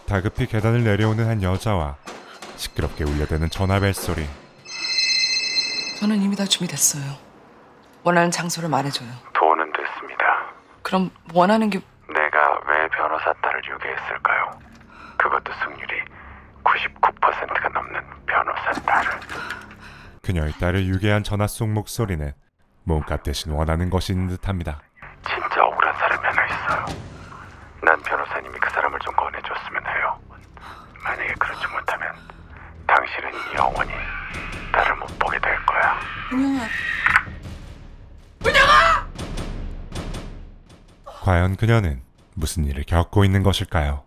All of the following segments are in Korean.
다급히 계단을 내려오는 한 여자와 시끄럽게 울려대는 전화벨 소리. 저는 이미 다 준비됐어요. 원하는 장소를 말해줘요. 돈은 됐습니다. 그럼 원하는 게... 내가 왜 변호사 딸을 유괴했을까요? 그것도 승률이 99%가 넘는 변호사 딸을. 그녀의 딸을 유괴한 전화 속 목소리는 몸값 대신 원하는 것이 있는 듯합니다. 진짜 억울한 사람이 하나 있어요. 난 변호사님이 그 사람을 좀 꺼내줬으면 해요. 만약에 그렇지 못하면 당신은 영원히 딸을 못 보게 될 거야. 은영아. 과연 그녀는 무슨 일을 겪고 있는 것일까요?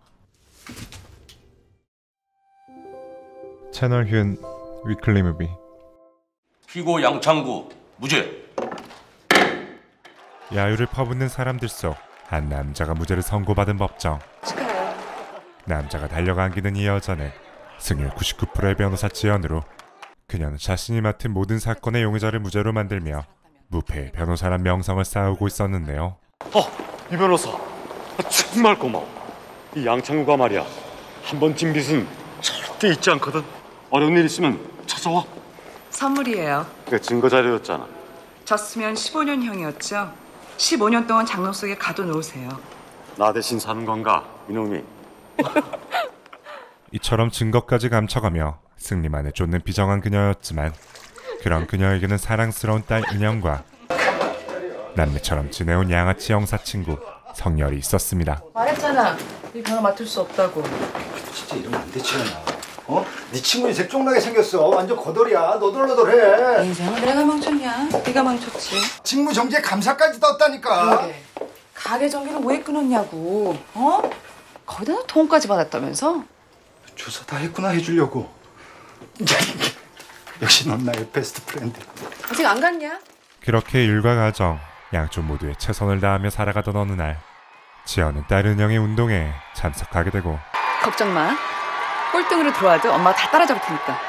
채널 휴 위클리 무비. 피고 양창구 무죄. 야유를 퍼붓는 사람들 속 한 남자가 무죄를 선고받은 법정. 축하해요. 남자가 달려가 안기는 이 여자는 승률 99%의 변호사 지연으로 그녀는 자신이 맡은 모든 사건의 용의자를 무죄로 만들며 무패의 변호사란 명성을 쌓아오고 있었는데요. 이 변호사 정말 고마워. 이 양창구가 말이야, 한 번 진 빚은 절대 잊지 않거든. 어려운 일 있으면 찾아와. 선물이에요. 그 증거 자료였잖아. 졌으면 15년형이었죠. 15년 동안 장롱 속에 가둬놓으세요. 나 대신 사는 건가, 이놈이? 이처럼 증거까지 감춰가며 승리만을 쫓는 비정한 그녀였지만 그런 그녀에게는 사랑스러운 딸 은영과 남매처럼 지내온 양아치 형사 친구 성열이 있었습니다. 말했잖아. 이 변호 맡을 수 없다고. 진짜 이러면 안 되지 않아? 네 친구는 색종나게 생겼어. 완전 거덜이야. 너덜너덜해. 인생은 내가 망쳤냐? 네가 망쳤지. 직무 정지에 감사까지 떴다니까. 그러게. 가게 전기를 왜 끊었냐고. 거기다 돈까지 받았다면서? 조사 다 했구나 해주려고. 역시 넌 나의 베스트 프렌드. 아직 안 갔냐? 그렇게 일과 가정 양쪽 모두에 최선을 다하며 살아가던 어느 날 지연은 딸 은영의 운동회에 참석하게 되고 걱정 마. 꼴등으로 들어와도 엄마가 다 따라잡을 테니까.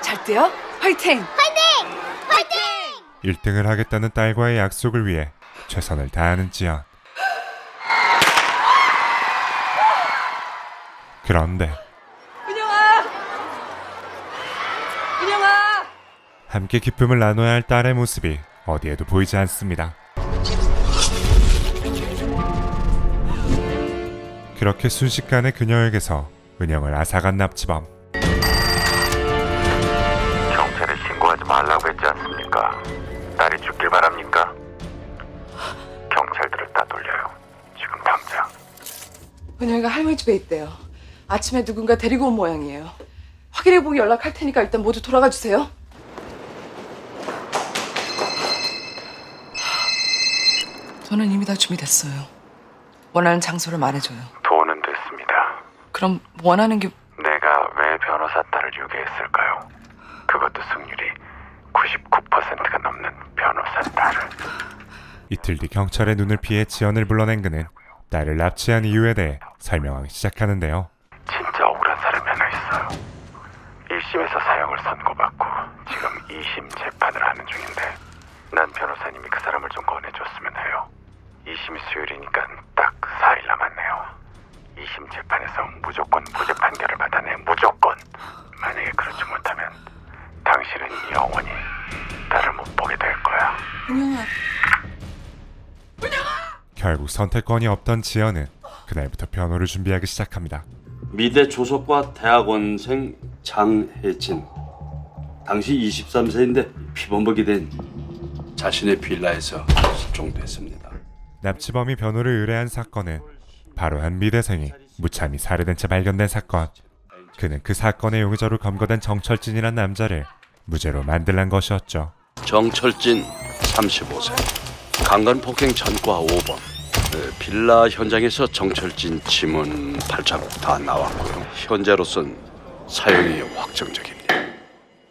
잘 뛰어. 화이팅! 화이팅! 화이팅! 1등을 하겠다는 딸과의 약속을 위해 최선을 다하는 지연. 그런데 은영아! 은영아! 함께 기쁨을 나눠야 할 딸의 모습이 어디에도 보이지 않습니다. 그렇게 순식간에 그녀에게서 은영을 앗아간 납치범. 경찰에 신고하지 말라고 했지 않습니까? 딸이 죽길 바랍니까? 경찰들을 따돌려요. 지금 당장. 은영이가 할머니 집에 있대요. 아침에 누군가 데리고 온 모양이에요. 확인해보고 연락할 테니까 일단 모두 돌아가 주세요. 저는 이미 다 준비됐어요. 원하는 장소를 말해줘요. 돈은 됐습니다. 그럼 원하는 게... 내가 왜 변호사 딸을 유괴했을까요? 그것도 승률이 99%가 넘는 변호사 딸을. 이틀 뒤 경찰의 눈을 피해 지연을 불러낸 그는 딸을 납치한 이유에 대해 설명하기 시작하는데요. 진짜 억울한 사람이 하나 있어요. 1심에서 사형을 선고받고 지금 2심 재판을 하는 중인데 난 변호사님이 그 사람을 좀 꺼내줬으면 해요. 2심 수요일이니까 딱 4일 남았네요. 2심 재판에서 무조건 무죄 판결을 받아내. 무조건. 만약에 그렇지 못하면 당신은 영원히 딸을 못 보게 될 거야. 은영아. 결국 선택권이 없던 지연은 그날부터 변호를 준비하기 시작합니다. 미대 조석과 대학원생 장혜진. 당시 23세인데 피범벅이 된 자신의 빌라에서 실종됐습니다. 납치범이 변호를 의뢰한 사건은 바로 한 미대생이 무참히 살해된 채 발견된 사건. 그는 그 사건의 용의자로 검거된 정철진이란 남자를 무죄로 만들란 것이었죠. 정철진 35세. 강간폭행 전과 5번. 빌라 현장에서 정철진 지문 발자국 다 나왔고요. 현재로선 사형이 확정적입니다.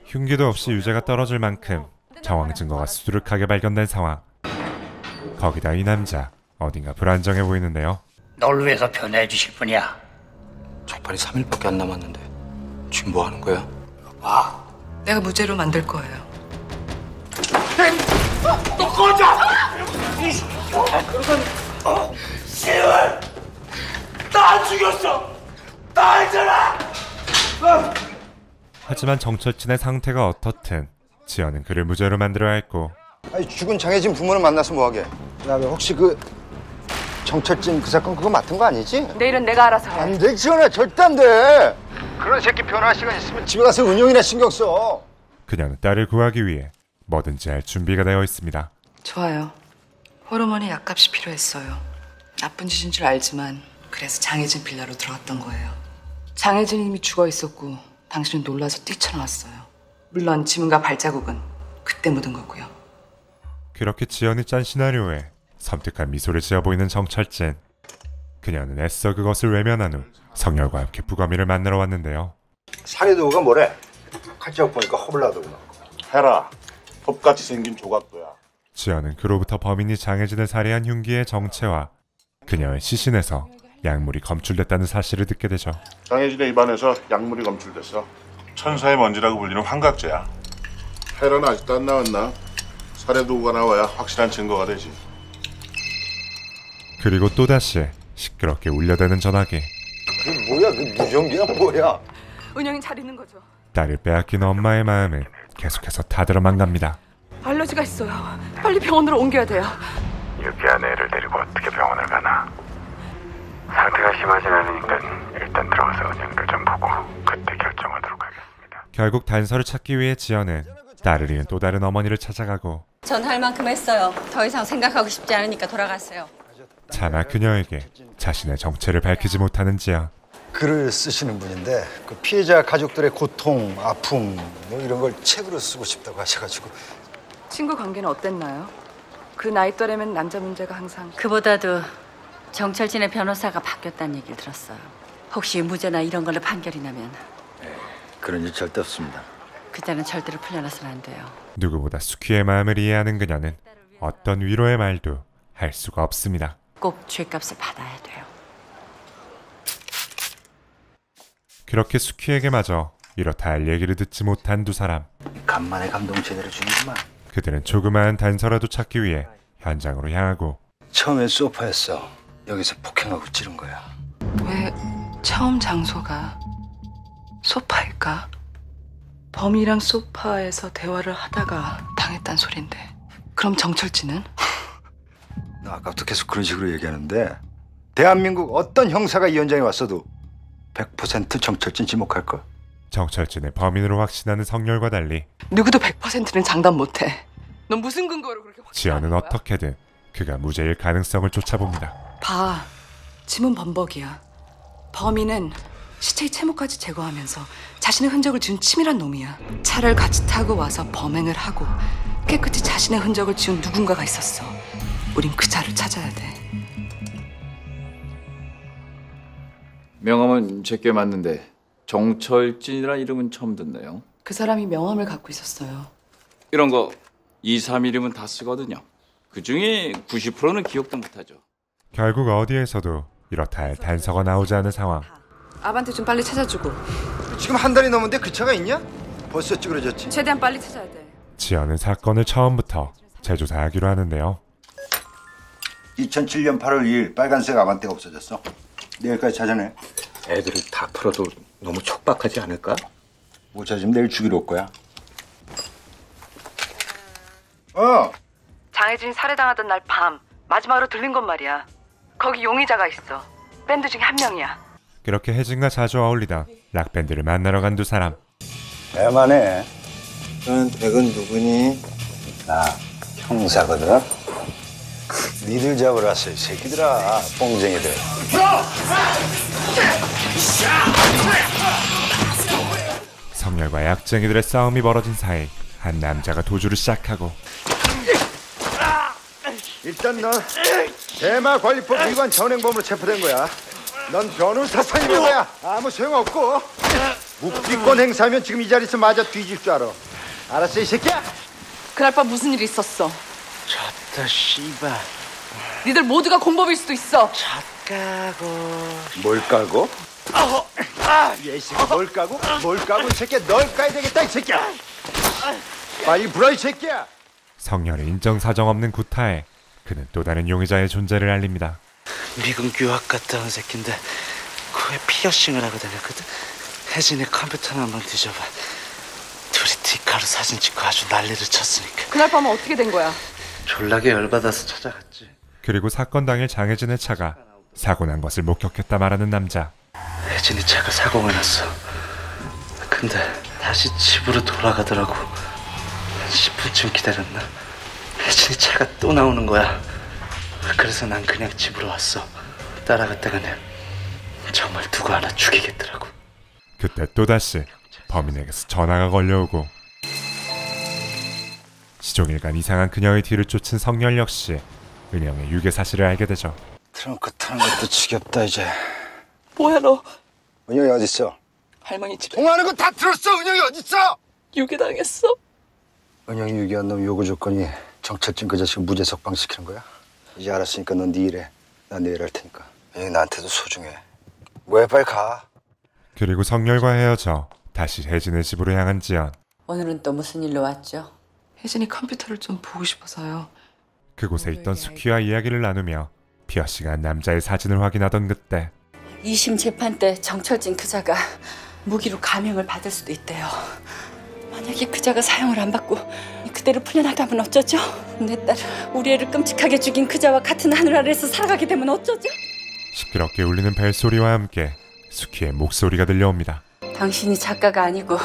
흉기도 없이 유죄가 떨어질 만큼 정황 증거가 수두룩하게 발견된 상황. 거기다 이 남자 어딘가 불안정해 보이는데요. 널 위해서 변호해 주실 분이야. 재판이 3일밖에 안 남았는데 지금 뭐 하는 거야? 봐. 내가 무죄로 만들 거예요. 너 꺼져! 씨발! 나 안 죽였어! 하지만 정철진의 상태가 어떻든 지연은 그를 무죄로 만들어야 했고 아니 죽은 장혜진 부모는 만나서 뭐하게? 야, 혹시 그 정철진 그 사건 그거 맡은 거 아니지? 내일은 내가 알아서 해. 안 돼, 지연아, 절대 안 돼. 그런 새끼 변화할 시간 있으면 집에 가서 은영이나 신경 써. 그녀는 딸을 구하기 위해 뭐든지 할 준비가 되어 있습니다. 좋아요. 호르몬이 약값이 필요했어요. 나쁜 짓인 줄 알지만 그래서 장혜진 빌라로 들어갔던 거예요. 장혜진이 이미 죽어 있었고 당신은 놀라서 뛰쳐나왔어요. 물론 지문과 발자국은 그때 묻은 거고요. 그렇게 지연이 짠 시나리오에 섬뜩한 미소를 지어 보이는 정철진. 그녀는 애써 그것을 외면한 후 성열과 함께 부검이를 만나러 왔는데요. 살해도구가 뭐래? 칼자국 보니까 허블라더구나. 해라. 법같이 생긴 조각도야. 지연은 그로부터 범인이 장혜진을 살해한 흉기의 정체와 그녀의 시신에서 약물이 검출됐다는 사실을 듣게 되죠. 장혜진의 입안에서 약물이 검출됐어. 천사의 먼지라고 불리는 환각제야. 헤라는 아직도 안 나왔나? 살해도구가 나와야 확실한 증거가 되지. 그리고 또다시 시끄럽게 울려대는 전화기. 그 뭐야, 그 무전기야 뭐야? 은영이 잘 있는 거죠. 딸을 빼앗긴 엄마의 마음을 계속해서 타들어만 갑니다. 알러지가 있어요. 빨리 병원으로 옮겨야 돼요. 유기한 애를 데리고 어떻게 병원을 가나. 상태가 심하진 않으니까 일단 들어가서 은영이를 좀 보고 그때 결정하도록 하겠습니다. 결국 단서를 찾기 위해 지연은 딸을 잃은 또 다른 어머니를 찾아가고 전 할 만큼 했어요. 더 이상 생각하고 싶지 않으니까 돌아갔어요. 차마 그녀에게 자신의 정체를 밝히지 못하는 지연. 글을 쓰시는 분인데 그 피해자 가족들의 고통, 아픔 뭐 이런 걸 책으로 쓰고 싶다고 하셔가지고. 친구 관계는 어땠나요? 그 나이 또래면 남자 문제가 항상. 그보다도 정철진의 변호사가 바뀌었다는 얘기를 들었어요. 혹시 무죄나 이런 걸로 판결이 나면. 그런 일 절대 없습니다. 그때는 절대로 풀려나서는 안 돼요. 누구보다 수키의 마음을 이해하는 그녀는 어떤 위로의 말도 할 수가 없습니다. 꼭 죄값을 받아야 돼요. 그렇게 수키에게마저 이렇다 할 얘기를 듣지 못한 두 사람. 간만에 감동 제대로 주는구만. 그들은 조그마한 단서라도 찾기 위해 현장으로 향하고 처음엔 소파였어. 여기서 폭행하고 찌른 거야. 왜 처음 장소가 소파일까? 범이랑 소파에서 대화를 하다가 당했단 소린데. 그럼 정철진은? 나 아까부터 계속 그런 식으로 얘기하는데 대한민국 어떤 형사가 이 현장에 왔어도 100% 정철진 지목할걸? 정철진의 범인으로 확신하는 성열과 달리 누구도 100%는 장담 못해. 넌 무슨 근거로 그렇게 지연은 어떻게든 그가 무죄일 가능성을 쫓아봅니다. 봐. 지문 범벅이야. 범인은 시체의 채모까지 제거하면서 자신의 흔적을 지운 치밀한 놈이야. 차를 같이 타고 와서 범행을 하고 깨끗이 자신의 흔적을 지운 누군가가 있었어. 우린 그 자를 찾아야 돼. 명함은 제게 맞는데 정철진이라는 이름은 처음 듣네요. 그 사람이 명함을 갖고 있었어요. 이런 거 2, 3일이면 다 쓰거든요. 그중에 90%는 기억도 못하죠. 결국 어디에서도 이렇다 할 단서가 나오지 않은 상황. 아반떼 좀 빨리 찾아주고. 지금 한 달이 넘었는데 그 차가 있냐? 벌써 찌그러졌지. 최대한 빨리 찾아야 돼. 지연은 사건을 처음부터 재조사하기로 하는데요. 2007년 8월 2일 빨간색 아반떼가 없어졌어. 내일까지 찾아내. 애들을 다 풀어도 너무 촉박하지 않을까? 못 찾으면 내일 죽이러 올 거야. 장혜진이 살해당하던 날 밤 마지막으로 들린 건 말이야. 거기 용의자가 있어. 밴드 중에 한 명이야. 그렇게 혜진과 자주 어울리던 락밴드를 만나러 간 두 사람. 대만해. 너는 댁은 누구니? 나 형사거든. 니들 잡으러 왔어 이 새끼들아. 뽕쟁이들. 성렬과 약쟁이들의 싸움이 벌어진 사이 한 남자가 도주를 시작하고 일단 넌 대마관리법 위반 전횡범으로 체포된 거야. 넌 변호사 선임인 거야. 아무 소용없고 묵비권 행사하면 지금 이 자리에서 맞아 뒤질 줄 알아. 알았어 이 새끼야? 그날 밤 무슨 일이 있었어? 졌다 씨발. 니들 모두가 공범일 수도 있어. 뭘 까고? 이 새끼 뭘 까고? 뭘 까고 이 새끼야. 널 까야 되겠다 이 새끼야. 빨리 불어 이 새끼야. 성렬의 인정사정 없는 구타에 그는 또 다른 용의자의 존재를 알립니다. 미군 유학 갔다 온 새끼인데 코에 피어싱을 하고 다녔거든. 혜진이 컴퓨터나 한번 뒤져봐. 둘이 디카로 사진 찍고 아주 난리를 쳤으니까. 그날 밤은 어떻게 된 거야? 졸라게 열받아서 찾아갔지. 그리고 사건 당일 장혜진의 차가 사고 난 것을 목격했다 말하는 남자. 혜진이 차가 사고가 났어. 근데 다시 집으로 돌아가더라고. 10분쯤 기다렸나? 혜진이 차가 또 나오는 거야. 그래서 난 그냥 집으로 왔어. 따라갔다가는 정말 누구 하나 죽이겠더라고. 그때 또다시 범인에게서 전화가 걸려오고 시종일관 이상한 그녀의 뒤를 쫓은 성열 역시 은영의 유괴 사실을 알게 되죠. 트렁크 타는 것도 지겹다 이제. 뭐야 너? 은영이 어딨어? 할머니 집에. 통화하는 거 다 들었어. 은영이 어딨어? 유괴당했어. 은영이 유괴한 놈 요구 조건이 정철진 그 자식 무죄 석방시키는 거야? 이제 알았으니까 넌 네 일해. 난 내 일 할 테니까. 은영이 나한테도 소중해. 왜 빨리 가. 그리고 성열과 헤어져 다시 혜진의 집으로 향한 지연. 오늘은 또 무슨 일로 왔죠? 혜진이 컴퓨터를 좀 보고 싶어서요. 그곳에 있던 수키와 이야기를 나누며 피어싱한 남자의 사진을 확인하던 그때 2심 재판 때 정철진 그자가 무기로 감형을 받을 수도 있대요. 만약에 그자가 사형을 안 받고 그대로 풀려나가면 어쩌죠? 내 딸, 우리 애를 끔찍하게 죽인 그자와 같은 하늘 아래에서 살아가게 되면 어쩌죠? 시끄럽게 울리는 벨소리와 함께 수키의 목소리가 들려옵니다. 당신이 작가가 아니고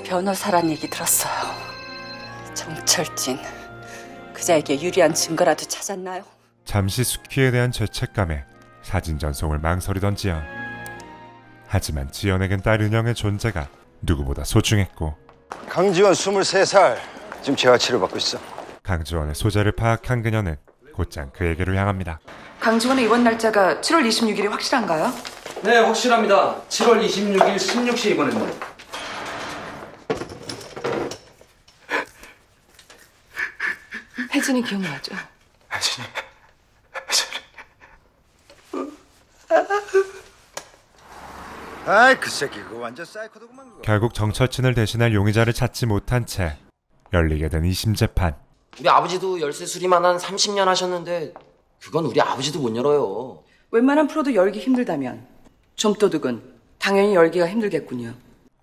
변호사란 얘기 들었어요. 정철진, 그자에게 유리한 증거라도 찾았나요? 잠시 수키에 대한 죄책감에 사진 전송을 망설이던 지연. 하지만 지연에겐 딸 은영의 존재가 누구보다 소중했고 강지원 23살. 지금 재활 치료받고 있어. 강지원의 소재를 파악한 그녀는 곧장 그에게로 향합니다. 강지원의 입원 날짜가 7월 26일이 확실한가요? 네, 확실합니다. 7월 26일 16시 입원했네요. 혜진이 기억나죠? 혜진이. 아이 그 새끼 그거 완전 사이코도구만 그거. 결국 정철진을 대신할 용의자를 찾지 못한 채 열리게 된 2심 재판. 우리 아버지도 열쇠 수리만 한 30년 하셨는데 그건 우리 아버지도 못 열어요. 웬만한 프로도 열기 힘들다면 좀도둑은 당연히 열기가 힘들겠군요.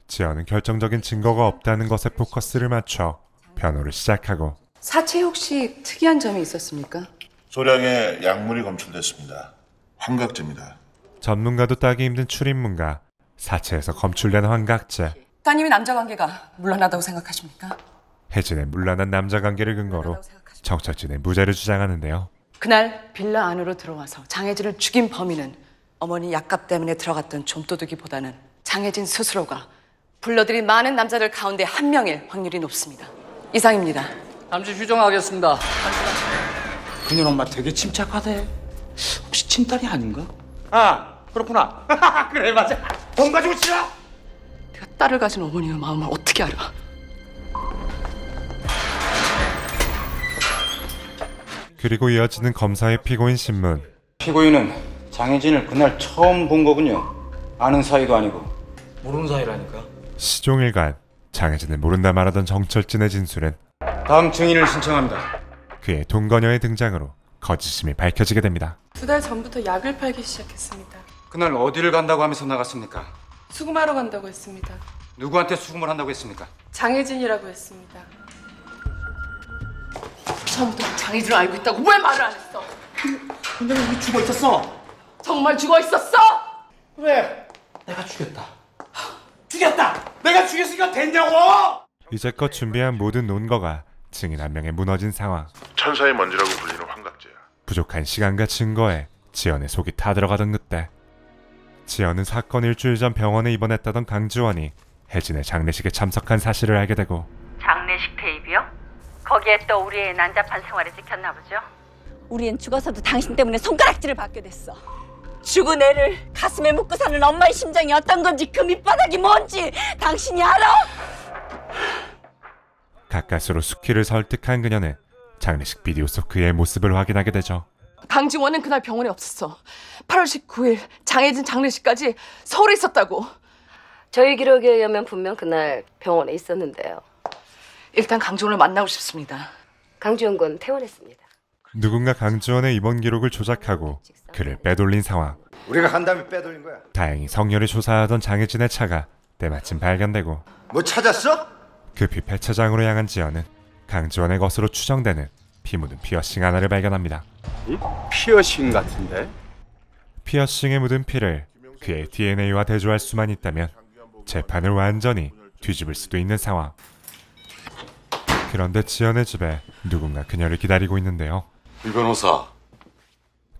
지연은 결정적인 증거가 없다는 것에 포커스를 맞춰 변호를 시작하고 사체에 혹시 특이한 점이 있었습니까? 소량의 약물이 검출됐습니다. 환각제입니다. 전문가도 따기 힘든 출입문과 사체에서 검출된 환각제. 따님의 남자관계가 물러나다고 생각하십니까? 혜진의 문란한 남자관계를 근거로 정철진의 무죄를 주장하는데요. 그날 빌라 안으로 들어와서 장혜진을 죽인 범인은 어머니 약값 때문에 들어갔던 좀도둑이보다는 장혜진 스스로가 불러들인 많은 남자들 가운데 한 명일 확률이 높습니다. 이상입니다. 잠시 휴정하겠습니다. 그녀 엄마 되게 침착하대. 혹시 친딸이 아닌가? 아, 그렇구나. 그래, 맞아. 돈 가지고 치라. 내가 딸을 가진 어머니의 마음을 어떻게 알아? 그리고 이어지는 검사의 피고인 신문. 피고인은 장혜진을 그날 처음 본 거군요. 아는 사이도 아니고. 모르는 사이라니까. 시종일관 장혜진을 모른다 말하던 정철진의 진술은 다음 증인을 신청합니다. 그의 동거녀의 등장으로 거짓임이 밝혀지게 됩니다. 2달 전부터 약을 팔기 시작했습니다. 그날 어디를 간다고 하면서 나갔습니까? 수금하러 간다고 했습니다. 누구한테 수금을 한다고 했습니까? 장혜진이라고 했습니다. 처음부터 장혜진을 알고 있다고 왜 말을 안 했어? 근데 왜 죽어 있었어? 정말 죽어 있었어? 왜? 내가 죽였다. 죽였다! 내가 죽였으니까 됐냐고! 이제껏 준비한 모든 논거가 증인 한 명에 무너진 상황. 천사의 먼지라고 불리는 환각제야. 부족한 시간과 증거에 지연의 속이 타들어가던 그때 지연은 사건 일주일 전 병원에 입원했다던 강지원이 혜진의 장례식에 참석한 사실을 알게 되고 장례식 테이프요? 거기에 또 우리의 난잡한 생활이 찍혔나 보죠? 우리는 죽어서도 당신 때문에 손가락질을 받게 됐어. 죽은 애를 가슴에 묻고 사는 엄마의 심정이 어떤 건지 그 밑바닥이 뭔지 당신이 알아? 가까스로 수키를 설득한 그녀는 장례식 비디오 속 그의 모습을 확인하게 되죠. 강지원은 그날 병원에 없었어. 8월 19일 장혜진 장례식까지 서울에 있었다고. 저희 기록에 의하면 분명 그날 병원에 있었는데요. 일단 강지원을 만나고 싶습니다. 강지원 군 퇴원했습니다. 누군가 강지원의 입원 기록을 조작하고 그를 빼돌린 상황. 우리가 한 다음에 빼돌린 거야. 다행히 성렬이 조사하던 장혜진의 차가 때마침 발견되고 뭐 찾았어? 급히 폐차장으로 향한 지연은 강지원의 것으로 추정되는 피 묻은 피어싱 하나를 발견합니다. 이 피어싱 같은데? 피어싱에 묻은 피를 그의 DNA와 대조할 수만 있다면 재판을 완전히 뒤집을 수도 있는 상황. 그런데 지연의 집에 누군가 그녀를 기다리고 있는데요. 이 변호사.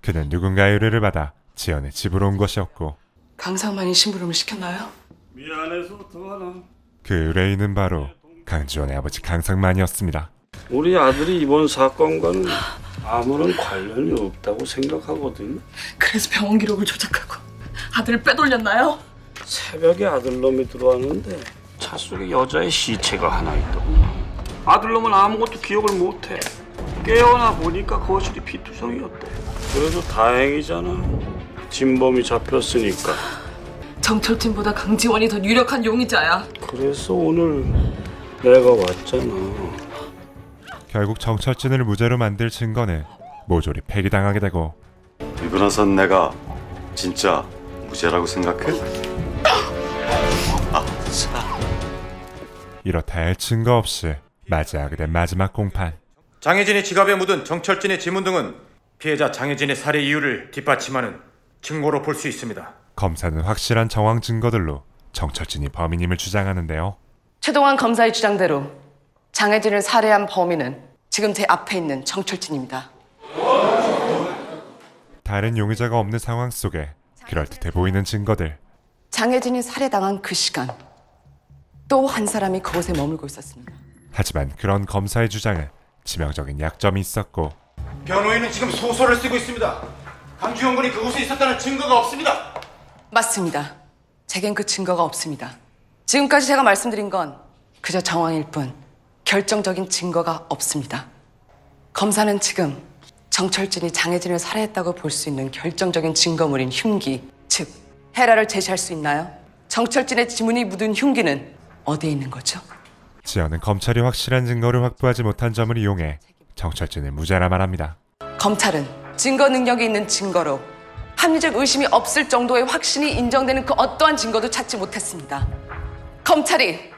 그는 누군가의 의뢰를 받아 지연의 집으로 온 것이었고 강상만이 심부름을 시켰나요? 미안해서 더하나. 그 의뢰인은 바로 강지원의 아버지 강상만이었습니다. 우리 아들이 이번 사건과는 아무런 관련이 없다고 생각하거든. 그래서 병원 기록을 조작하고 아들을 빼돌렸나요? 새벽에 아들놈이 들어왔는데 차 속에 여자의 시체가 하나 있더구나. 아들놈은 아무것도 기억을 못해. 깨어나 보니까 거실이 피투성이었대. 그래도 다행이잖아. 진범이 잡혔으니까. 정철진보다 강지원이 더 유력한 용의자야. 그래서 오늘 내가 왔잖아. 결국 정철진을 무죄로 만들 증거는 모조리 폐기당하게 되고 이 변호사는 내가 진짜 무죄라고 생각해? 이렇다 할 증거 없이 맞이하게 된 마지막 공판. 장혜진의 지갑에 묻은 정철진의 지문 등은 피해자 장혜진의 살해 이유를 뒷받침하는 증거로 볼 수 있습니다. 검사는 확실한 정황 증거들로 정철진이 범인임을 주장하는데요. 최동환 검사의 주장대로 장혜진을 살해한 범인은 지금 제 앞에 있는 정철진입니다. 다른 용의자가 없는 상황 속에 그럴듯해 보이는 증거들. 장혜진이 살해당한 그 시간 또 한 사람이 그곳에 머물고 있었습니다. 하지만 그런 검사의 주장은 치명적인 약점이 있었고 변호인은 지금 소설을 쓰고 있습니다. 강주영 군이 그곳에 있었다는 증거가 없습니다. 맞습니다. 제겐 그 증거가 없습니다. 지금까지 제가 말씀드린 건 그저 정황일 뿐 결정적인 증거가 없습니다. 검사는 지금 정철진이 장혜진을 살해했다고 볼 수 있는 결정적인 증거물인 흉기, 즉 헤라를 제시할 수 있나요? 정철진의 지문이 묻은 흉기는 어디에 있는 거죠? 지연은 검찰이 확실한 증거를 확보하지 못한 점을 이용해 정철진을 무죄라 말합니다. 검찰은 증거 능력이 있는 증거로 합리적 의심이 없을 정도의 확신이 인정되는 그 어떠한 증거도 찾지 못했습니다. 검찰이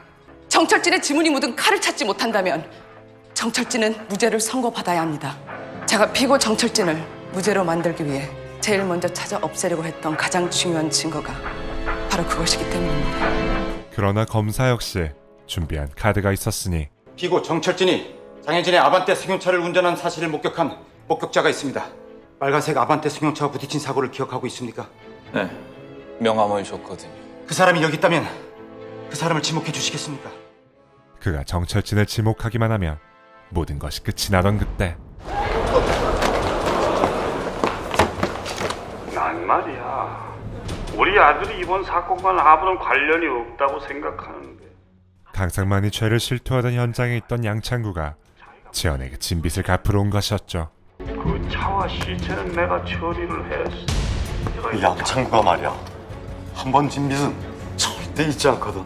정철진의 지문이 묻은 칼을 찾지 못한다면 정철진은 무죄를 선고받아야 합니다. 제가 피고 정철진을 무죄로 만들기 위해 제일 먼저 찾아 없애려고 했던 가장 중요한 증거가 바로 그것이기 때문입니다. 그러나 검사 역시 준비한 카드가 있었으니 피고 정철진이 장혜진의 아반떼 승용차를 운전한 사실을 목격한 목격자가 있습니다. 빨간색 아반떼 승용차와 부딪힌 사고를 기억하고 있습니까? 네, 명함을 줬거든요. 그 사람이 여기 있다면 그 사람을 지목해 주시겠습니까? 그가 정철진을 지목하기만 하면 모든 것이 끝이 나던 그때 난 말이야. 우리 아들이 이번 사건과는 아무런 관련이 없다고 생각하는데. 강상만이 죄를 실토하던 현장에 있던 양창구가 지연에게 진빚을 갚으러 온 것이었죠. 그 차와 시체는 내가 처리를 했어. 이 양창구가 말이야. 한 번 진 빚은 절대 잊지 않거든.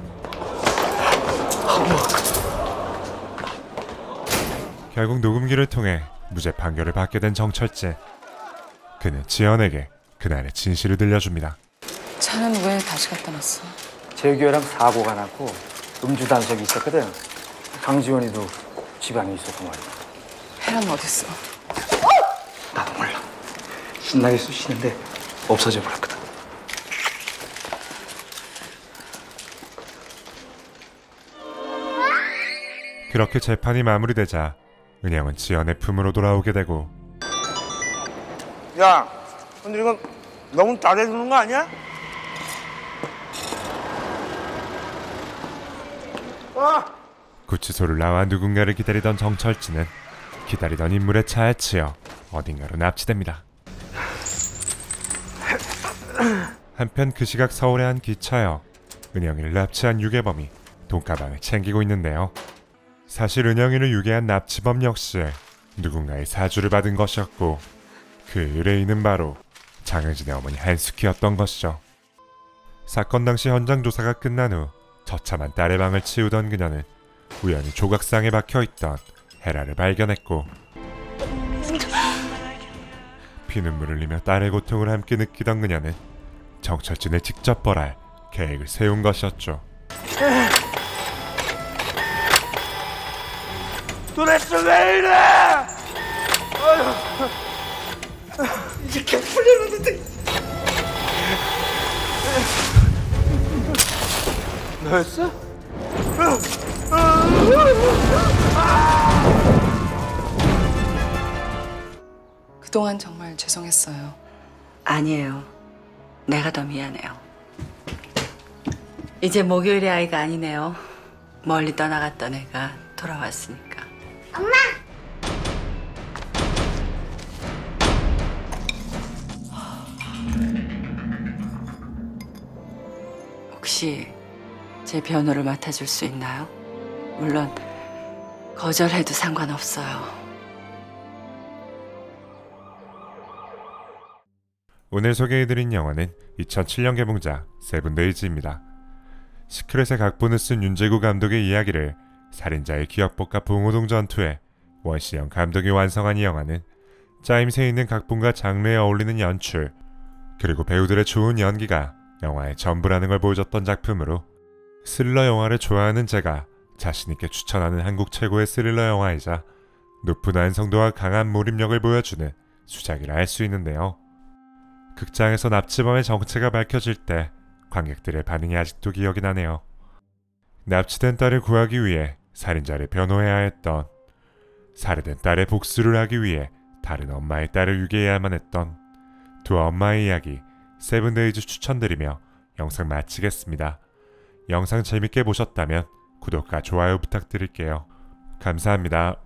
결국 녹음기를 통해 무죄 판결을 받게 된 정철진. 그는 지연에게 그날의 진실을 들려줍니다. 차는 왜 다시 갖다 놨어? 재규랑 사고가 났고 음주 단속이 있었거든. 강지원이도 집 안에 있었단 말이야. 헤라는 어딨어? 나도 몰라. 신나게 쑤시는데 없어져 버렸거든. 그렇게 재판이 마무리되자 은영은 지연의 품으로 돌아오게 되고 야, 근데 이건 너무 잘해주는 거 아니야? 구치소를 나와 누군가를 기다리던 정철진은 기다리던 인물의 차에 치여 어딘가로 납치됩니다. 한편 그 시각 서울의 한 기차여 은영이를 납치한 유괴범이 돈가방을 챙기고 있는데요. 사실 은영이를 유괴한 납치범 역시 누군가의 사주를 받은 것이었고 그 의뢰인은 바로 장혜진의 어머니 한숙희였던 것이죠. 사건 당시 현장 조사가 끝난 후 처참한 딸의 방을 치우던 그녀는 우연히 조각상에 박혀있던 헤라를 발견했고 피눈물을 흘리며 딸의 고통을 함께 느끼던 그녀는 정철진을 직접 벌할 계획을 세운 것이었죠. 도대체 왜 이래? 이렇게 풀려놨는데. 너였어? 그동안 정말 죄송했어요. 아니에요. 내가 더 미안해요. 이제 목요일의 아이가 아니네요. 멀리 떠나갔던 애가 돌아왔으니까. 엄마! 혹시 제 변호를 맡아줄 수 있나요? 물론 거절해도 상관없어요. 오늘 소개해드린 영화는 2007년 개봉작 세븐데이즈입니다. 시크릿의 각본을 쓴 윤재구 감독의 이야기를 살인자의 기억법과 봉호동 전투에 원시영 감독이 완성한 이 영화는 짜임새 있는 각본과 장르에 어울리는 연출, 그리고 배우들의 좋은 연기가 영화의 전부라는 걸 보여줬던 작품으로 스릴러 영화를 좋아하는 제가 자신있게 추천하는 한국 최고의 스릴러 영화이자 높은 완성도와 강한 몰입력을 보여주는 수작이라 할 수 있는데요. 극장에서 납치범의 정체가 밝혀질 때 관객들의 반응이 아직도 기억이 나네요. 납치된 딸을 구하기 위해 살인자를 변호해야 했던, 살해된 딸의 복수를 하기 위해 다른 엄마의 딸을 유기해야만 했던 두 엄마의 이야기 세븐데이즈 추천드리며 영상 마치겠습니다. 영상 재밌게 보셨다면 구독과 좋아요 부탁드릴게요. 감사합니다.